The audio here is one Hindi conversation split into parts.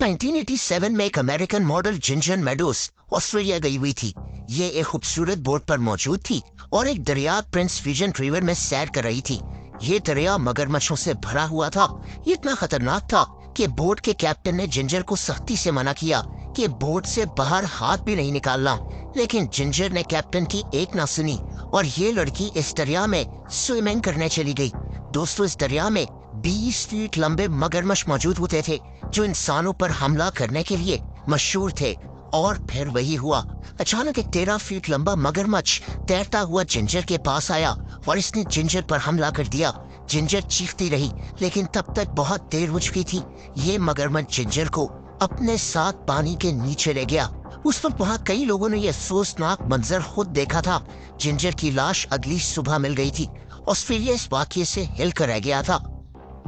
1987 में एक American model ginger Meadows Australia गई हुई थी। ये एक खूबसूरत बोट पर मौजूद थी और एक दरिया प्रिंस विजन रिवर में सैर कर रही थी। ये दरिया मगरमच्छों से भरा हुआ था। ये इतना खतरनाक था कि बोट के कैप्टन ने जिंजर को सख्ती से मना किया कि बोट से बाहर हाथ भी नहीं निकालना, लेकिन जिंजर ने कैप्टन की एक ना सुनी और ये लड़की इस दरिया में स्विमिंग करने चली गई। दोस्तों, इस दरिया में 20 फीट लंबे मगरमच्छ मौजूद होते थे जो इंसानों पर हमला करने के लिए मशहूर थे। और फिर वही हुआ। अचानक एक 13 फीट लंबा मगरमच्छ तैरता हुआ जिंजर के पास आया और इसने जिंजर पर हमला कर दिया। जिंजर चीखती रही, लेकिन तब तक बहुत देर हो चुकी थी। ये मगरमच्छ जिंजर को अपने साथ पानी के नीचे ले गया। उस वक्त वहाँ कई लोगों ने यह अफसोसनाक मंजर खुद देखा था। जिंजर की लाश अगली सुबह मिल गई थी। ऑस्ट्रेलिया इस वाकये से हिलकर रह गया था।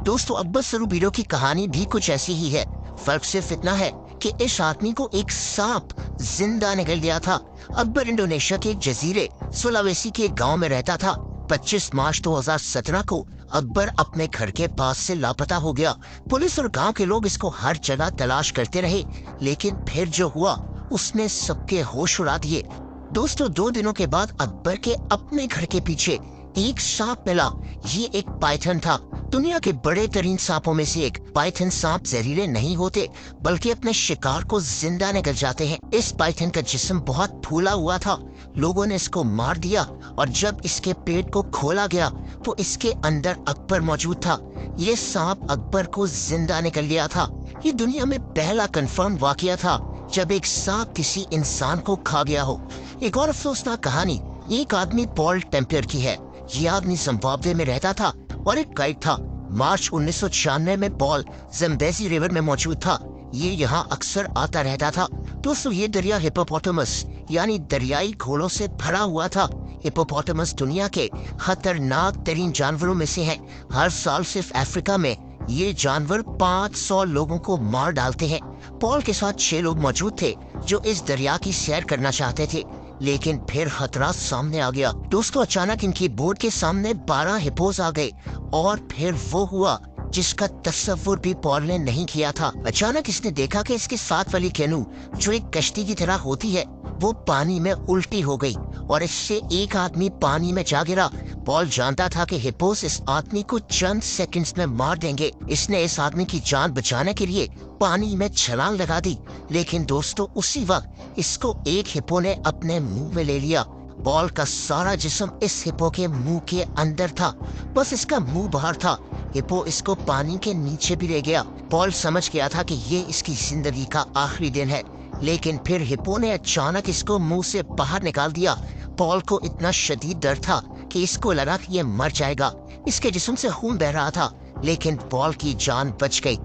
दोस्तों, अकबर सरूबीरो की कहानी भी कुछ ऐसी ही है। फर्क सिर्फ इतना है कि इस आदमी को एक सांप जिंदा निकल गया था। अकबर इंडोनेशिया के एक जजीरे सुलावेसी के एक गांव में रहता था। 25 मार्च 2017 को अकबर अपने घर के पास से लापता हो गया। पुलिस और गांव के लोग इसको हर जगह तलाश करते रहे, लेकिन फिर जो हुआ उसने सबके होश उड़ा दिए। दोस्तों, 2 दिनों के बाद अकबर के अपने घर के पीछे एक सांप मिला। ये एक पाइथन था, दुनिया के बड़े तरीन सांपों में से एक। पाइथन सांप जहरीले नहीं होते, बल्कि अपने शिकार को जिंदा निगल जाते हैं। इस पाइथन का जिस्म बहुत फूला हुआ था। लोगों ने इसको मार दिया और जब इसके पेट को खोला गया तो इसके अंदर अकबर मौजूद था। ये सांप अकबर को जिंदा निकल गया था। ये दुनिया में पहला कंफर्म वाकया था जब एक सांप किसी इंसान को खा गया हो। एक और अफसोसनाक कहानी एक आदमी पॉल टेम्पलर की है। ये आदमी जिम्बाब्वे में रहता था और एक गाइड था। मार्च 1996 में पॉल ज़म्बेज़ी रिवर में मौजूद था। ये यहाँ अक्सर आता रहता था। दोस्तों, ये दरिया हिप्पोपोटामस यानी दरियाई घोड़ों से भरा हुआ था। हिप्पोपोटामस दुनिया के खतरनाक तरीन जानवरों में से है। हर साल सिर्फ अफ्रीका में ये जानवर 500 लोगों को मार डालते हैं। पॉल के साथ 6 लोग मौजूद थे जो इस दरिया की सैर करना चाहते थे, लेकिन फिर खतरा सामने आ गया। दोस्तों, अचानक इनकी बोट के सामने 12 हिप्पोस आ गए और फिर वो हुआ जिसका तस्वुर भी पॉल ने नहीं किया था। अचानक इसने देखा कि इसके साथ वाली कैनू, जो एक कश्ती की तरह होती है, वो पानी में उल्टी हो गई और इससे एक आदमी पानी में जा गिरा। पॉल जानता था कि हिप्पोस इस आदमी को चंद सेकंड्स में मार देंगे। इसने इस आदमी की जान बचाने के लिए पानी में छलांग लगा दी, लेकिन दोस्तों उसी वक्त इसको एक हिप्पो ने अपने मुंह में ले लिया। पॉल का सारा जिस्म इस हिप्पो के मुंह के अंदर था, बस इसका मुंह बाहर था। हिप्पो इसको पानी के नीचे भी ले गया। पॉल समझ गया था कि ये इसकी जिंदगी का आखिरी दिन है, लेकिन फिर हिप्पो ने अचानक इसको मुंह से बाहर निकाल दिया। पॉल को इतना शदीद डर था कि इसको लगा कि ये मर जाएगा। इसके जिस्म से खून बह रहा था, लेकिन पॉल की जान बच गई।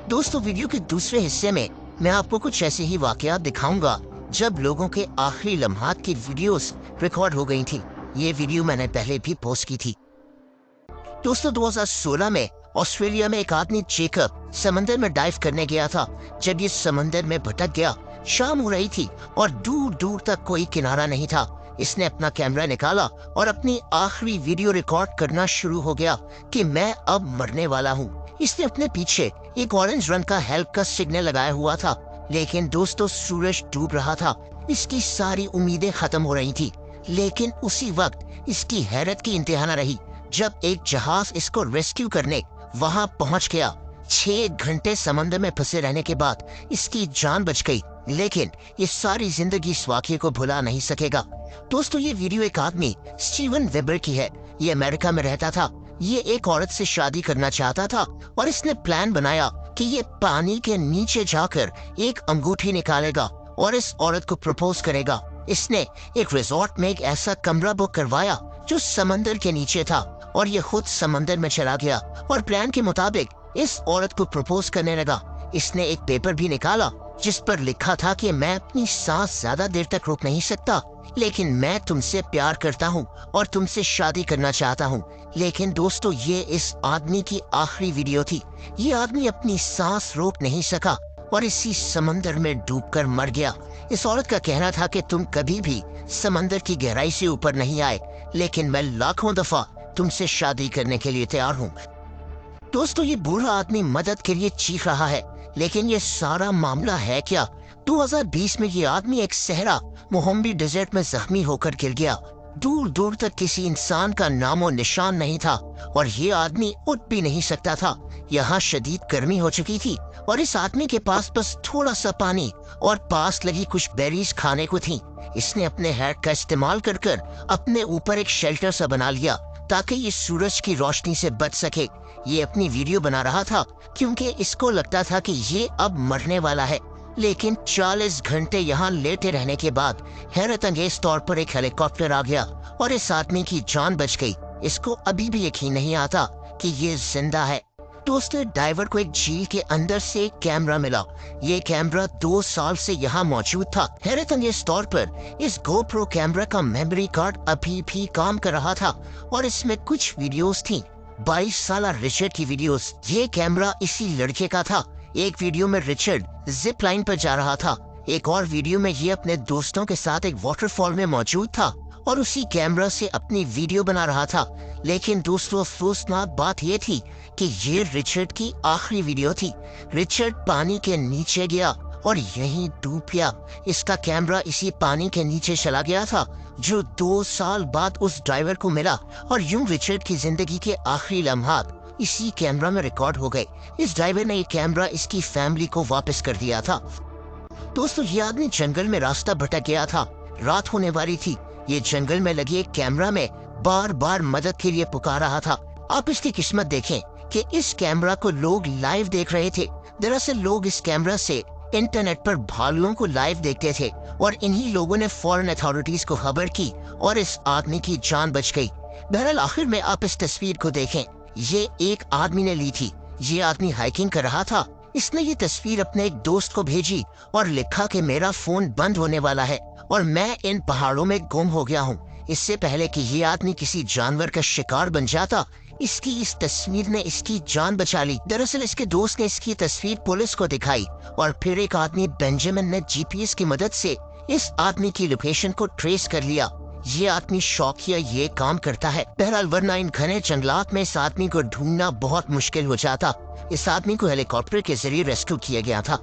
दोस्तों, वीडियो के दूसरे हिस्से में मैं आपको कुछ ऐसे ही वाकयात दिखाऊंगा जब लोगों के आखिरी लम्हात की वीडियोस रिकॉर्ड हो गई थी। ये वीडियो मैंने पहले भी पोस्ट की थी। दोस्तों, 2016 में ऑस्ट्रेलिया में एक आदमी जेकब समंदर में डाइव करने गया था। जब ये समंदर में भटक गया, शाम हो रही थी और दूर दूर तक कोई किनारा नहीं था। इसने अपना कैमरा निकाला और अपनी आखिरी वीडियो रिकॉर्ड करना शुरू हो गया कि मैं अब मरने वाला हूँ। इसने अपने पीछे एक ऑरेंज रंग का हेल्प का सिग्नल लगाया हुआ था, लेकिन दोस्तों सूरज डूब रहा था। इसकी सारी उम्मीदें खत्म हो रही थी, लेकिन उसी वक्त इसकी हैरत की इंतहा न रही जब एक जहाज इसको रेस्क्यू करने वहां पहुंच गया। 6 घंटे समंदर में फंसे रहने के बाद इसकी जान बच गई, लेकिन ये सारी जिंदगी इस वाकये को भुला नहीं सकेगा। दोस्तों, ये वीडियो एक आदमी स्टीवन वेबर की है। ये अमेरिका में रहता था। ये एक औरत से शादी करना चाहता था और इसने प्लान बनाया कि ये पानी के नीचे जाकर एक अंगूठी निकालेगा और इस औरत को प्रपोज करेगा। इसने एक रिजॉर्ट में एक ऐसा कमरा बुक करवाया जो समंदर के नीचे था और ये खुद समंदर में चला गया और प्लान के मुताबिक इस औरत को प्रपोज करने लगा। इसने एक पेपर भी निकाला जिस पर लिखा था कि मैं अपनी सांस ज्यादा देर तक रोक नहीं सकता, लेकिन मैं तुमसे प्यार करता हूँ और तुमसे शादी करना चाहता हूँ। लेकिन दोस्तों, ये इस आदमी की आखिरी वीडियो थी। ये आदमी अपनी सांस रोक नहीं सका और इसी समंदर में डूबकर मर गया। इस औरत का कहना था कि तुम कभी भी समंदर की गहराई से ऊपर नहीं आए, लेकिन मैं लाखों दफा तुमसे शादी करने के लिए तैयार हूँ। दोस्तों, ये बूढ़ा आदमी मदद के लिए चीख रहा है। लेकिन ये सारा मामला है क्या? 2020 में ये आदमी एक सहरा मोहम्बी डेजर्ट में जख्मी होकर गिर गया। दूर दूर तक किसी इंसान का नामो निशान नहीं था और ये आदमी उठ भी नहीं सकता था। यहाँ शदीद गर्मी हो चुकी थी और इस आदमी के पास बस थोड़ा सा पानी और पास लगी कुछ बेरीज खाने को थी। इसने अपने हैट का इस्तेमाल कर कर अपने ऊपर एक शेल्टर सा बना लिया ताकि ये सूरज की रोशनी से बच सके। ये अपनी वीडियो बना रहा था क्योंकि इसको लगता था कि ये अब मरने वाला है। लेकिन 40 घंटे यहाँ लेटे रहने के बाद हैरत अंगेज तौर पर एक हेलीकॉप्टर आ गया और इस आदमी की जान बच गई। इसको अभी भी यकीन नहीं आता कि ये जिंदा है। दोस्तों, डाइवर को एक झील के अंदर से एक कैमरा मिला। ये कैमरा 2 साल से यहाँ मौजूद था। हैरत अंगेज तौर पर इस गोप्रो कैमरा का मेमोरी कार्ड अभी भी काम कर रहा था और इसमें कुछ वीडियोस थी, 22 साल रिचर्ड की वीडियोस। ये कैमरा इसी लड़के का था। एक वीडियो में रिचर्ड जिप लाइन पर जा रहा था, एक और वीडियो में ये अपने दोस्तों के साथ एक वाटरफॉल में मौजूद था और उसी कैमरा से अपनी वीडियो बना रहा था। लेकिन दोस्तों, अफसोसनाक बात यह थी कि ये रिचर्ड की आखिरी वीडियो थी। रिचर्ड पानी के नीचे गया और यहीं डूब गया। इसका कैमरा इसी पानी के नीचे चला गया था जो 2 साल बाद उस ड्राइवर को मिला और यूं रिचर्ड की जिंदगी के आखिरी लम्हात इसी कैमरा में रिकॉर्ड हो गए। इस ड्राइवर ने ये कैमरा इसकी फैमिली को वापस कर दिया था। दोस्तों, ये आदमी जंगल में रास्ता भटक गया था। रात होने वाली थी। ये जंगल में लगे एक कैमरा में बार बार मदद के लिए पुकार रहा था। आप इसकी किस्मत देखें कि इस कैमरा को लोग लाइव देख रहे थे। दरअसल लोग इस कैमरा से इंटरनेट पर भालुओं को लाइव देखते थे और इन्हीं लोगों ने फॉरेन अथॉरिटीज को खबर की और इस आदमी की जान बच गई। बहरहाल आखिर में आप इस तस्वीर को देखें। ये एक आदमी ने ली थी। ये आदमी हाइकिंग कर रहा था। इसने ये तस्वीर अपने एक दोस्त को भेजी और लिखा कि मेरा फोन बंद होने वाला है और मैं इन पहाड़ों में गुम हो गया हूँ। इससे पहले कि ये आदमी किसी जानवर का शिकार बन जाता, इसकी इस तस्वीर ने इसकी जान बचा ली। दरअसल इसके दोस्त ने इसकी तस्वीर पुलिस को दिखाई और फिर एक आदमी बेंजामिन ने जीपीएस की मदद से इस आदमी की लोकेशन को ट्रेस कर लिया। ये आदमी शौकिया ये काम करता है। बहरहाल वरना इन घने जंगलात में इस आदमी को ढूंढना बहुत मुश्किल हो जाता। इस आदमी को हेलीकॉप्टर के जरिए रेस्क्यू किया गया था।